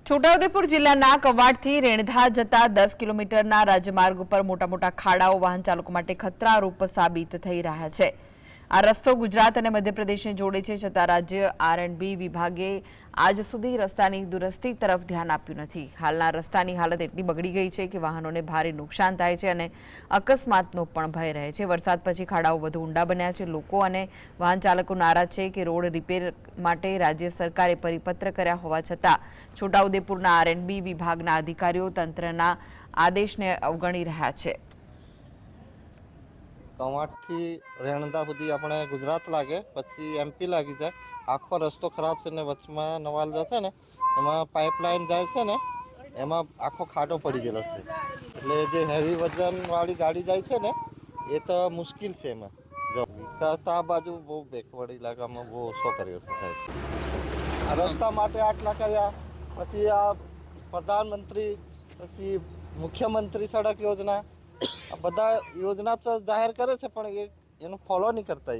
છોટાઉદેપુર જિલ્લાના કવાડથી રેણધા જતા 10 કિલોમીટરના રાજમાર્ગ ઉપર મોટા મોટા ખાડાઓ વાહન ચાલકો માટે ખતરારૂપ સાબિત થઈ રહ્યા છે। આ રસ્તો ગુજરાત અને મધ્યપ્રદેશને જોડે છે, છતાં રાજ્ય આર&બી વિભાગે આજ સુધી રસ્તાની દુરસ્તી તરફ ધ્યાન આપ્યું નથી। હાલના રસ્તાની હાલત એટલી બગડી ગઈ છે કે વાહનોને ભારે નુકસાન થાય છે અને અકસ્માતનો પણ ભય રહે છે। વરસાદ પછી ખાડાઓ વધુ ઊંડા બન્યા છે। લોકો અને વાહન ચાલકો નારાજ છે કે રોડ રિપેર માટે રાજ્ય સરકારે પરિપત્ર કર્યા હોવા છતાં છોટાઉદેપુરના આર&બી વિભાગના અધિકારીઓ તંત્રના આદેશને અવગણી રહ્યા છે। કવાડથી રેણદા સુધી આપણે ગુજરાત લાગે, પછી એમપી લાગી જાય। આખો રસ્તો ખરાબ છે ને વચમાં નવાલદા છે ને એમાં પાઇપલાઇન જાય છે ને એમાં આખો ખાડો પડી ગયેલો છે, એટલે જે હેવી વજનવાળી ગાડી જાય છે ને એ તો મુશ્કેલ છે। એમાં વિકાસ આ બાજુ બહુ બેકવર્ડ ઇલાકામાં બહુ ઓછો કર્યો છે। આ રસ્તા માટે આટલા કર્યા, પછી આ પ્રધાનમંત્રી, પછી મુખ્યમંત્રી સડક યોજના, આ બધા યોજના તો જાહેર કરે છે પણ એનું ફોલો નહીં કરતા।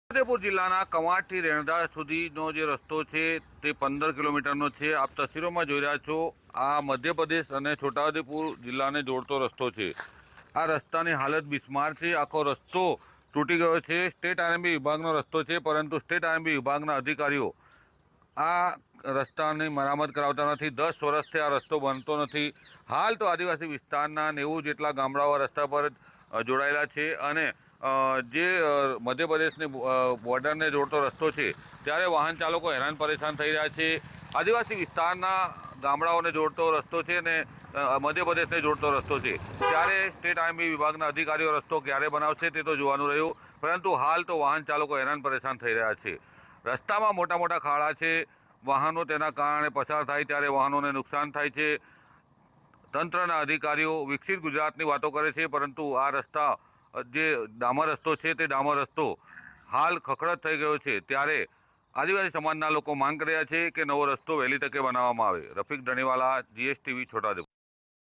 છોટાઉદેપુર જિલ્લાના કવાડથી રેણદા સુધીનો જે રસ્તો છે તે 15 કિલોમીટરનો છે। આપ તસવીરોમાં જોઈ રહ્યા છો, આ મધ્યપ્રદેશ અને છોટાઉદેપુર જિલ્લાને જોડતો રસ્તો છે। આ રસ્તાની હાલત બિસ્માર છે। આખો રસ્તો તૂટી ગયો છે। સ્ટેટ આર&બી વિભાગનો રસ્તો છે, પરંતુ સ્ટેટ આર&બી વિભાગના અધિકારીઓ આ રસ્તાની મરામત કરાવતા નથી। 10 વર્ષથી આ રસ્તો બનતો નથી। હાલ તો આદિવાસી વિસ્તારના 90 જેટલા ગામડાઓ રસ્તા પર જોડાયેલા છે અને જે મધ્યપ્રદેશની બોર્ડરને જોડતો રસ્તો છે ત્યારે વાહન ચાલકો હેરાન પરેશાન થઈ રહ્યા છે। આદિવાસી વિસ્તારના ગામડાઓને જોડતો રસ્તો છે ને મધ્યપ્રદેશને જોડતો રસ્તો છે, ત્યારે સ્ટેટ આર&બી વિભાગના અધિકારીઓ રસ્તો ક્યારે બનાવશે તે તો જોવાનું રહ્યું, પરંતુ હાલ તો વાહન ચાલકો હેરાન પરેશાન થઈ રહ્યા છે। રસ્તામાં મોટા મોટા ખાડા છે, વાહનો તેના કારણે પસાર થાય ત્યારે વાહનોને નુકસાન થાય છે। તંત્રના અધિકારીઓ વિકસિત ગુજરાતની વાતો કરે છે, પરંતુ આ રસ્તા જે ડામર રસ્તો છે તે ડામર રસ્તો હાલ ખખડત થઈ ગયો છે। ત્યારે આદિવાસી સમાજના લોકો માંગ કર્યા છે કે નવો રસ્તો વહેલી તકે બનાવવામાં આવે। રફીક ધણીવાલા, GSTV, છોટાઉદેપુર।